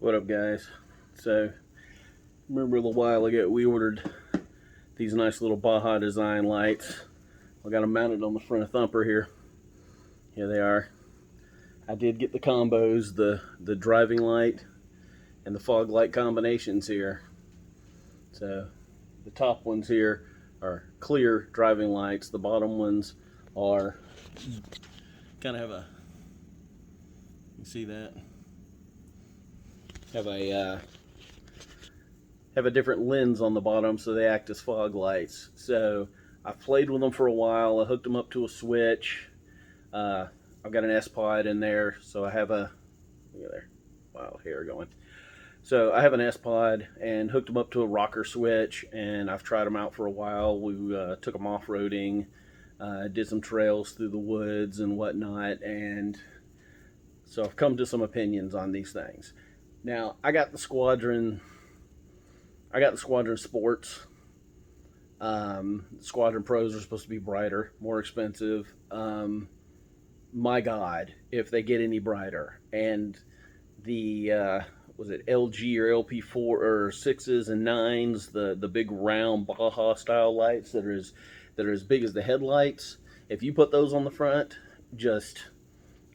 What up, guys? So, remember a little while ago we ordered these nice little Baja Design lights. I got them mounted on the front of Thumper here. Here they are. I did get the combos, the driving light and the fog light combinations here. So, the top ones here are clear driving lights. The bottom ones are kind of have a, you see that? Have a different lens on the bottom, so they act as fog lights. So I've played with them for a while. I hooked them up to a switch. I've got an S-Pod in there, so I have a, look at there, wild hair going. So I have an S-Pod and hooked them up to a rocker switch, and I've tried them out for a while. We took them off-roading, did some trails through the woods and whatnot, and so I've come to some opinions on these things. Now, I got the Squadron Sports. Squadron Pros are supposed to be brighter, more expensive. My God, if they get any brighter. And the, was it LG or LP4 or 6s and 9s, the big round Baja style lights that are as big as the headlights. If you put those on the front,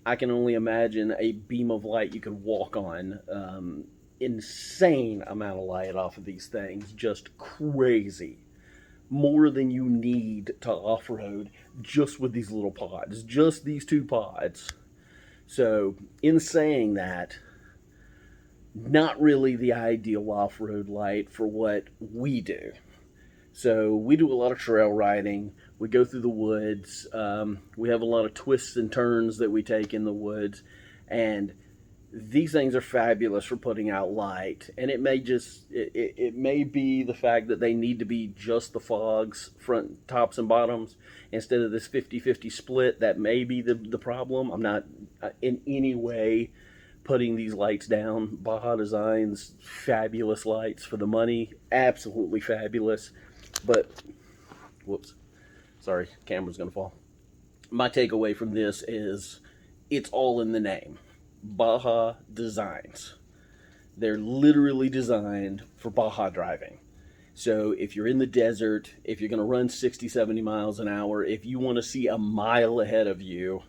I can only imagine a beam of light you could walk on. Insane amount of light off of these things, just crazy. More than you need to off-road just with these little pods, just these two pods. So, in saying that, not really the ideal off-road light for what we do. So we do a lot of trail riding. We go through the woods. We have a lot of twists and turns that we take in the woods. And these things are fabulous for putting out light. And it may it may be the fact that they need to be just the fogs, front, tops, and bottoms, instead of this 50-50 split. That may be the problem. I'm not in any way putting these lights down. Baja Designs, fabulous lights for the money. Absolutely fabulous. But, whoops, sorry, camera's gonna fall. My takeaway from this is, it's all in the name. Baja Designs. They're literally designed for Baja driving. So if you're in the desert, if you're gonna run 60-70 miles an hour, if you wanna see a mile ahead of you,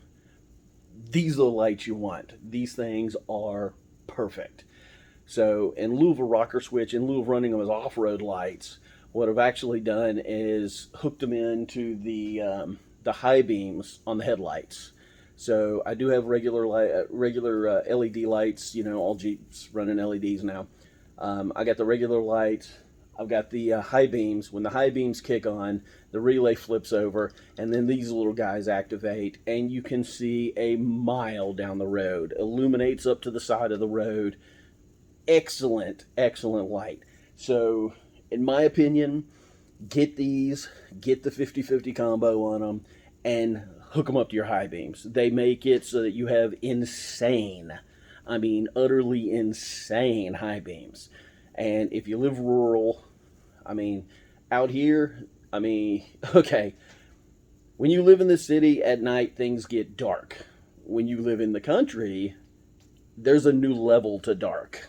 these are the lights you want. These things are perfect. So in lieu of a rocker switch, in lieu of running them as off-road lights, what I've actually done is hooked them into the high beams on the headlights. So I do have regular LED lights. You know, all Jeeps running LEDs now. I got the regular lights. I've got the high beams. When the high beams kick on, the relay flips over, and then these little guys activate, and you can see a mile down the road. Illuminates up to the side of the road. Excellent, excellent light. So, in my opinion, get these, get the 50-50 combo on them, and hook them up to your high beams. They make it so that you have insane, I mean utterly insane high beams. And if you live rural, I mean, out here, I mean, okay, when you live in the city at night, things get dark. When you live in the country, there's a new level to dark.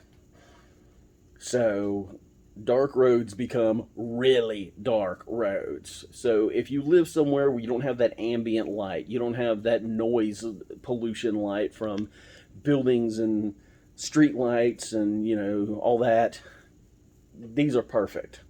So dark roads become really dark roads. So if you live somewhere where you don't have that ambient light, you don't have that noise pollution light from buildings and street lights and, you know, all that, these are perfect.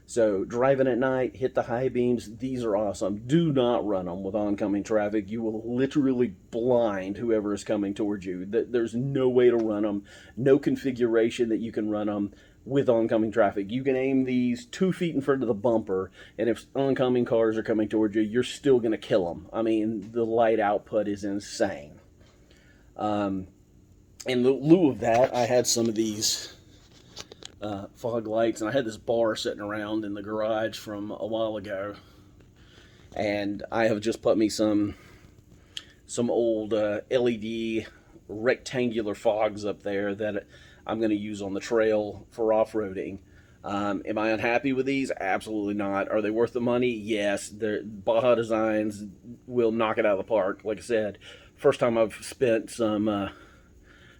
So driving at night, hit the high beams, these are awesome. Do not run them with oncoming traffic. You will literally blind whoever is coming towards you. There's no way to run them, no configuration that you can run them with oncoming traffic. You can aim these 2 feet in front of the bumper, and if oncoming cars are coming towards you, you're still going to kill them. I mean, the light output is insane. In lieu of that, I had some of these fog lights, and I had this bar sitting around in the garage from a while ago, and I have just put me some old LED rectangular fogs up there that I'm going to use on the trail for off-roading. Am I unhappy with these? Absolutely not. Are they worth the money? Yes. Baja Designs will knock it out of the park. Like I said, first time I've spent some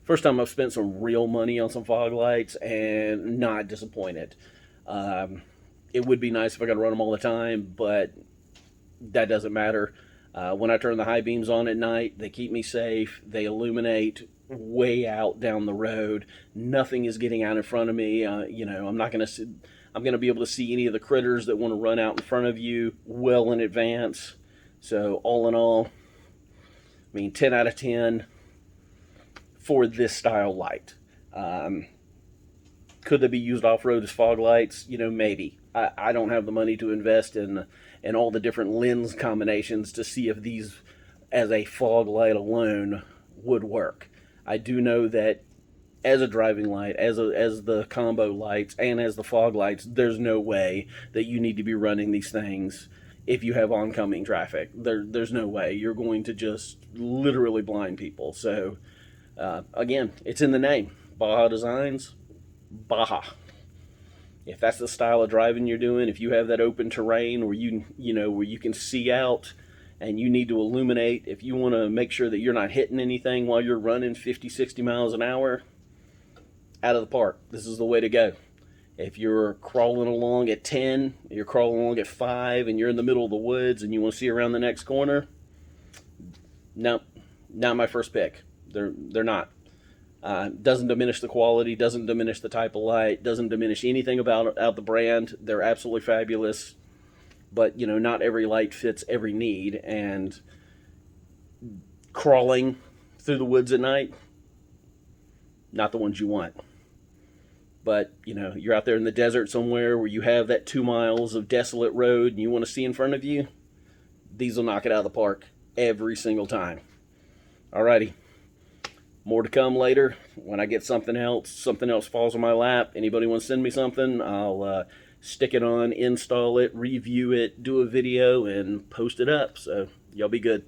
first time I've spent some real money on some fog lights and not disappointed. It would be nice if I could run them all the time, but that doesn't matter. When I turn the high beams on at night, they keep me safe. They illuminate way out down the road. Nothing is getting out in front of me. I'm not going to. I'm going to be able to see any of the critters that want to run out in front of you well in advance. So all in all, I mean, 10 out of 10 for this style light. Could they be used off-road as fog lights? Maybe. I don't have the money to invest in all the different lens combinations to see if these as a fog light alone would work. I do know that as a driving light, as the combo lights, and as the fog lights, there's no way that you need to be running these things if you have oncoming traffic. There's no way. You're going to just literally blind people. So, again, it's in the name. Baja Designs, Baja. If that's the style of driving you're doing, if you have that open terrain where where you can see out and you need to illuminate, if you want to make sure that you're not hitting anything while you're running 50, 60 miles an hour, out of the park. This is the way to go. If you're crawling along at 10, you're crawling along at 5, and you're in the middle of the woods and you want to see around the next corner, no, not my first pick. They're not. Doesn't diminish the quality, doesn't diminish the type of light, doesn't diminish anything about the brand. They're absolutely fabulous, but not every light fits every need. And crawling through the woods at night, not the ones you want. But you're out there in the desert somewhere where you have that 2 miles of desolate road and you want to see in front of you, these will knock it out of the park every single time. Alrighty. More to come later when I get something else falls on my lap. Anybody want to send me something, I'll stick it on, install it, review it, do a video, and post it up. So y'all be good.